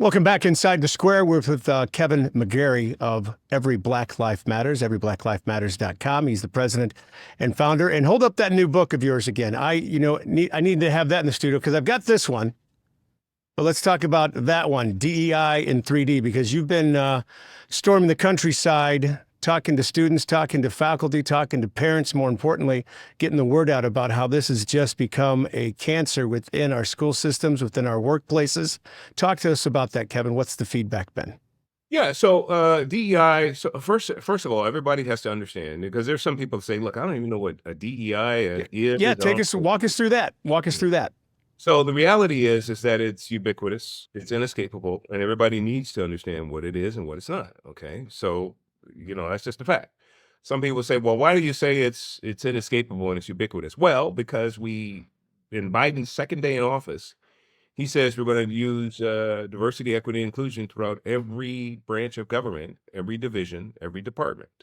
Welcome back inside the square. We're with Kevin McGary of Every Black Life Matters, everyblacklifematters.com. He's the president and founder. And hold up that new book of yours again. I need to have that in the studio because I've got this one. But let's talk about that one, DEI in 3D, because you've been storming the countryside, talking to students, talking to faculty, talking to parents, more importantly, getting the word out about how this has just become a cancer within our school systems, within our workplaces. Talk to us about that, Kevin. What's the feedback been? Yeah, so DEI. So first of all, everybody has to understand because there's some people that say, "Look, I don't even know what a DEI is." Yeah, I don't walk us through that. Walk us through that. So the reality is that it's ubiquitous, it's inescapable, and everybody needs to understand what it is and what it's not. Okay, so that's just a fact. Some people say, "Well, why do you say it's inescapable and it's ubiquitous?" Well, because in Biden's second day in office, he says we're going to use diversity, equity, and inclusion throughout every branch of government, every division, every department.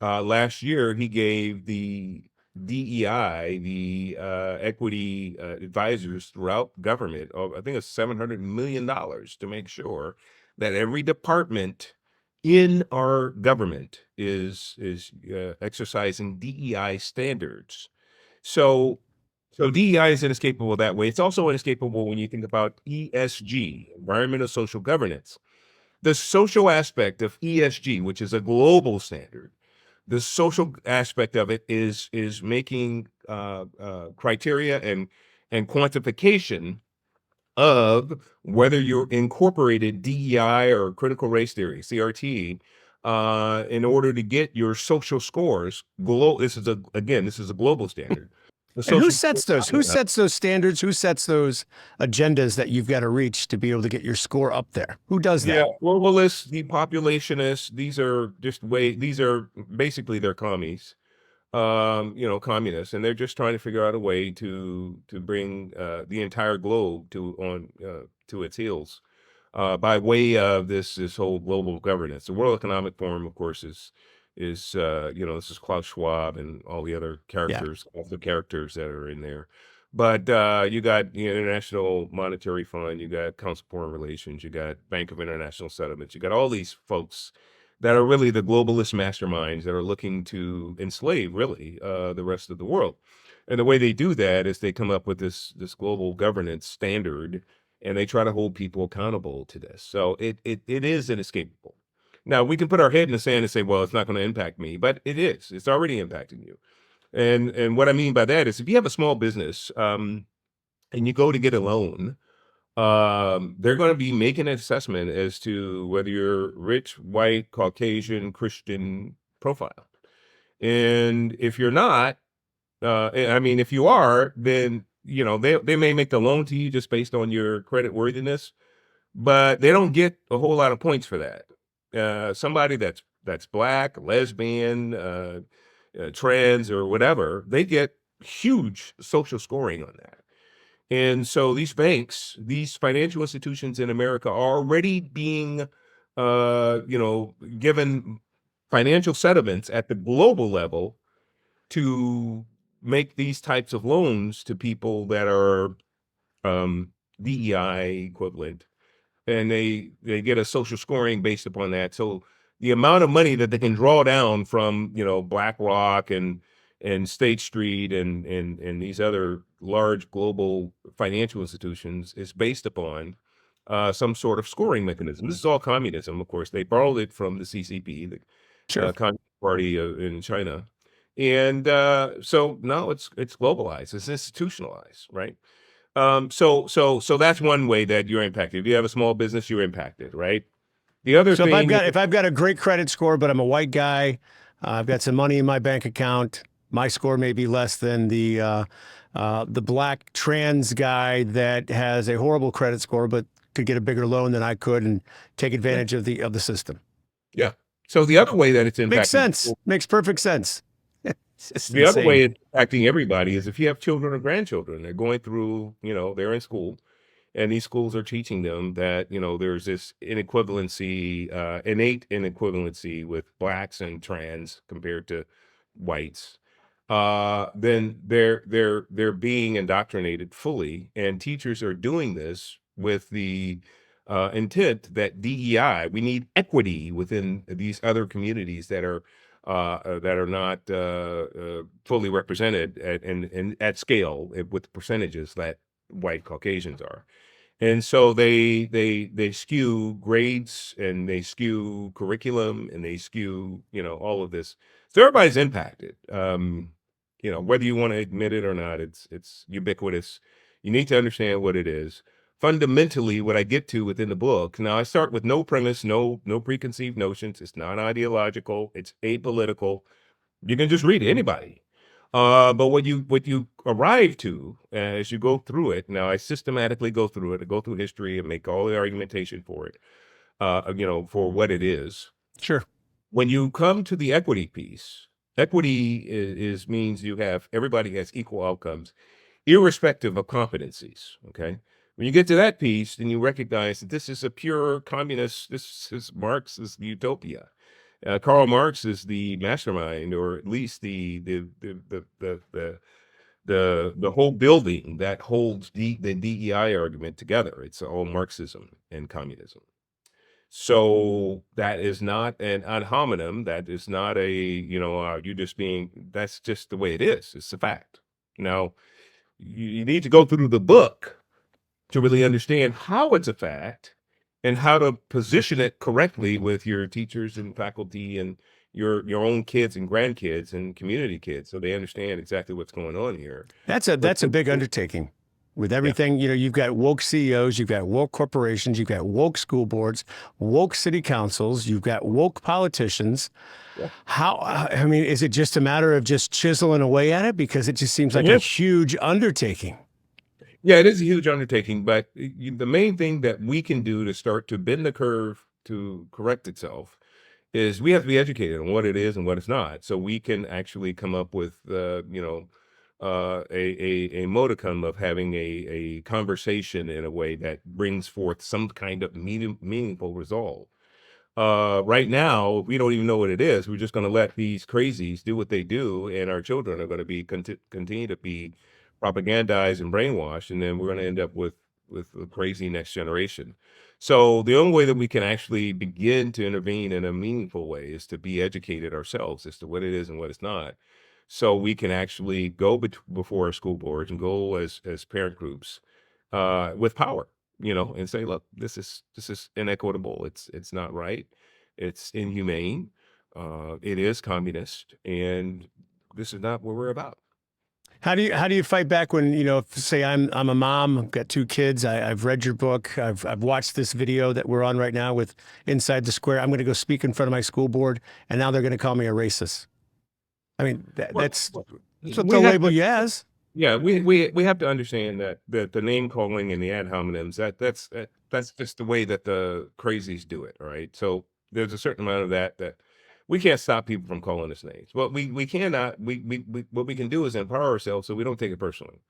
Last year, he gave the DEI, the equity advisors throughout government, I think it's $700 million to make sure that every department in our government is exercising DEI standards. So, so DEI is inescapable that way. It's also inescapable when you think about ESG, environmental social governance. The social aspect of ESG, which is a global standard, the social aspect of it is making criteria and quantification of whether you're incorporated DEI or critical race theory (CRT) in order to get your social scores. This is a global standard. The And who social sets those? Who sets those standards? Who sets those agendas that you've got to reach to be able to get your score up there? Who does Yeah, that? globalists, the populationists, these are basically they're commies, communists, and they're just trying to figure out a way to bring the entire globe to its heels by way of this whole global governance. The World Economic Forum, of course, is this is Klaus Schwab and all the other Yeah. characters that are in there. But you got the International Monetary Fund, you got Council of Foreign Relations, you got Bank of International Settlements, you got all these folks that are really the globalist masterminds that are looking to enslave really the rest of the world. And the way they do that is they come up with this global governance standard, and they try to hold people accountable to this. So it is inescapable. Now we can put our head in the sand and say, well, it's not going to impact me, but it is. It's already impacting you. And what I mean by that is if you have a small business and you go to get a loan, they're going to be making an assessment as to whether you're rich, white, Caucasian, Christian profile. And if you're not, if you are, then they may make the loan to you just based on your credit worthiness, but they don't get a whole lot of points for that. Somebody that's black, lesbian, trans, or whatever, they get huge social scoring on that. And so these banks, these financial institutions in America are already being, given financial settlements at the global level to make these types of loans to people that are DEI equivalent, and they get a social scoring based upon that. So the amount of money that they can draw down from BlackRock and State Street and these other large global financial institutions is based upon some sort of scoring mechanism. This is all communism, of course. They borrowed it from the CCP, the Sure. Communist Party in China, and so now it's globalized, it's institutionalized, right? So that's one way that you're impacted. If you have a small business, you're impacted, right? The other So thing, if I've got a great credit score, but I'm a white guy, I've got some money in my bank account. My score may be less than the black trans guy that has a horrible credit score, but could get a bigger loan than I could and take yeah, advantage of the system. yeah. So the other way that it's Makes impacting sense. people, Makes perfect sense. It's just the other insane. way it's impacting everybody is if you have children or grandchildren, they're going through, they're in school, and these schools are teaching them that there's this inequivalency, innate inequivalency with blacks and trans compared to whites. Then they're being indoctrinated fully, and teachers are doing this with the intent that DEI, we need equity within these other communities that are not fully represented and at scale with percentages that white Caucasians are. And so they skew grades and they skew curriculum and they skew, all of this. So everybody's impacted. Whether you want to admit it or not, it's ubiquitous. You need to understand what it is. Fundamentally, what I get to within the book. Now I start with no premise, no preconceived notions. It's not ideological, it's apolitical. You can just read it, anybody. But what you arrive to as you go through it, now I systematically go through it, I go through history and make all the argumentation for it, for what it is. Sure. When you come to the equity piece, equity means everybody has equal outcomes, irrespective of competencies. Okay. When you get to that piece, then you recognize that this is a pure communist, this is Marxist utopia. Karl Marx is the mastermind, or at least the whole building that holds the DEI argument together. It's all Marxism and communism. So that is not an ad hominem. That is not that's just the way it is. It's a fact. Now, you need to go through the book to really understand how it's a fact and how to position it correctly with your teachers and faculty and your own kids and grandkids and community kids, so they understand exactly what's going on here. That's a big undertaking. With everything, you've got woke CEOs, you've got woke corporations, you've got woke school boards, woke city councils, you've got woke politicians. Yeah. I mean, is it just a matter of just chiseling away at it? Because it just seems like a huge undertaking. Yeah, it is a huge undertaking, but the main thing that we can do to start to bend the curve to correct itself is we have to be educated on what it is and what it's not, so we can actually come up with, a modicum of having a conversation in a way that brings forth some kind of meaningful result. Right now, we don't even know what it is. We're just going to let these crazies do what they do, and our children are going to be continue to be propagandized and brainwashed, and then we're going to end up with a crazy next generation. So the only way that we can actually begin to intervene in a meaningful way is to be educated ourselves as to what it is and what it's not, so we can actually go before our school boards and go as parent groups with power, and say, look, this is inequitable. It's not right. It's inhumane. It is communist, and this is not what we're about. How do you fight back when, say I'm a mom, I've got two kids, I've read your book, I've watched this video that we're on right now with Inside the Square. I'm going to go speak in front of my school board, and now they're going to call me a racist. I mean, that's what they'll label you as. Yeah, we have to understand that the name calling and the ad hominems, that's just the way that the crazies do it, all right? So there's a certain amount of that we can't stop people from calling us names. Well, we cannot. We what we can do is empower ourselves so we don't take it personally.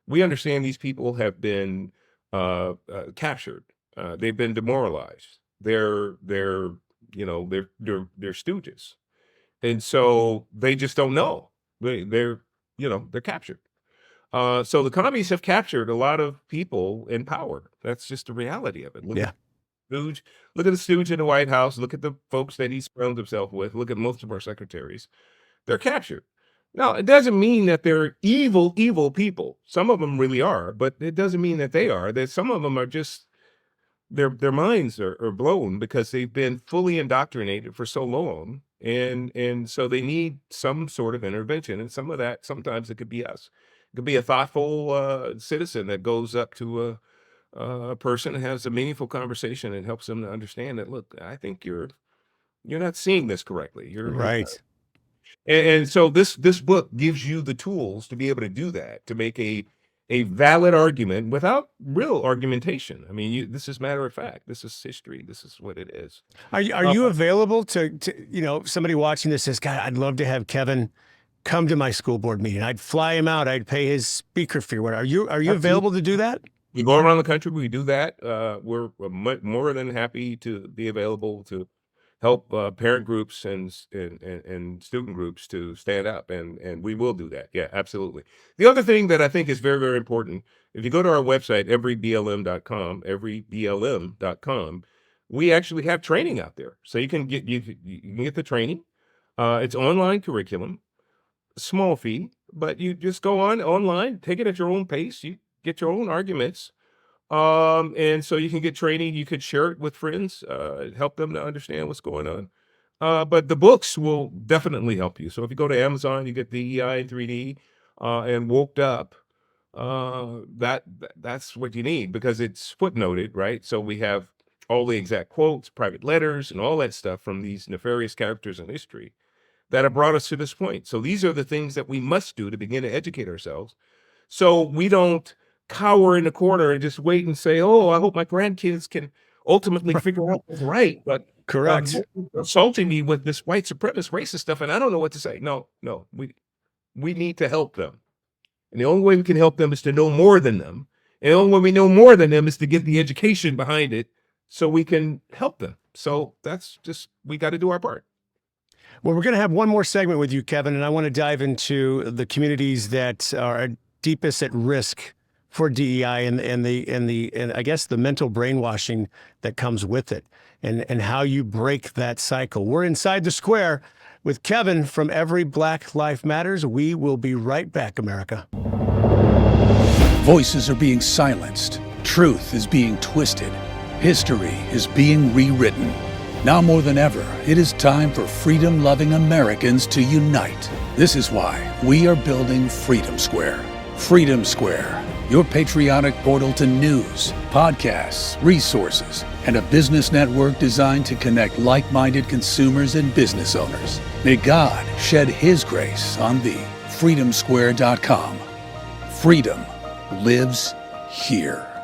We understand these people have been captured. They've been demoralized. They're stooges, and so they just don't know. They're captured. So the commies have captured a lot of people in power. That's just the reality of it. Stooge. Look at the stooge in the White House. Look at the folks that he surrounds himself with. Look at most of our secretaries. They're captured. Now, it doesn't mean that they're evil people. Some of them really are, but it doesn't mean that they are. That some of them are just their minds are blown because they've been fully indoctrinated for so long, and so they need some sort of intervention. And some of that, sometimes it could be us. It could be a thoughtful citizen that goes up to a person and has a meaningful conversation and helps them to understand that, look, I think you're not seeing this correctly. You're right. And so this book gives you the tools to be able to do that, to make a valid argument without real argumentation. I mean, this is matter of fact. This is history. This is what it is. Are you available to somebody watching this says, God, I'd love to have Kevin come to my school board meeting. I'd fly him out. I'd pay his speaker fee. Are you available to do that? We go around the country. We do that. We're more than happy to be available to help parent groups and student groups to stand up, and we will do that. Yeah, absolutely. The other thing that I think is very, very important, if you go to our website, everyblm.com, we actually have training out there, so you can get the training. It's online curriculum, small fee, but you just go online, take it at your own pace. You get your own arguments. And so you can get training, you could share it with friends, help them to understand what's going on. But the books will definitely help you. So if you go to Amazon, you get DEI in 3D, and Woked Up. That's what you need because it's footnoted, right? So we have all the exact quotes, private letters, and all that stuff from these nefarious characters in history that have brought us to this point. So these are the things that we must do to begin to educate ourselves, so we don't cower in the corner and just wait and say, "Oh, I hope my grandkids can ultimately figure out what's right." But Correct. you're assaulting me with this white supremacist racist stuff, and I don't know what to say. No, we need to help them, and the only way we can help them is to know more than them. And the only way we know more than them is to get the education behind it, so we can help them. So that's just we got to do our part. Well, we're going to have one more segment with you, Kevin, and I want to dive into the communities that are deepest at risk for DEI and I guess the mental brainwashing that comes with it, and how you break that cycle. We're inside the square with Kevin from Every Black Life Matters. We will be right back, America. Voices are being silenced. Truth is being twisted. History is being rewritten. Now more than ever, it is time for freedom-loving Americans to unite. This is why we are building Freedom Square. Freedom Square, your patriotic portal to news, podcasts, resources, and a business network designed to connect like-minded consumers and business owners. May God shed His grace on thee. freedomsquare.com. Freedom lives here.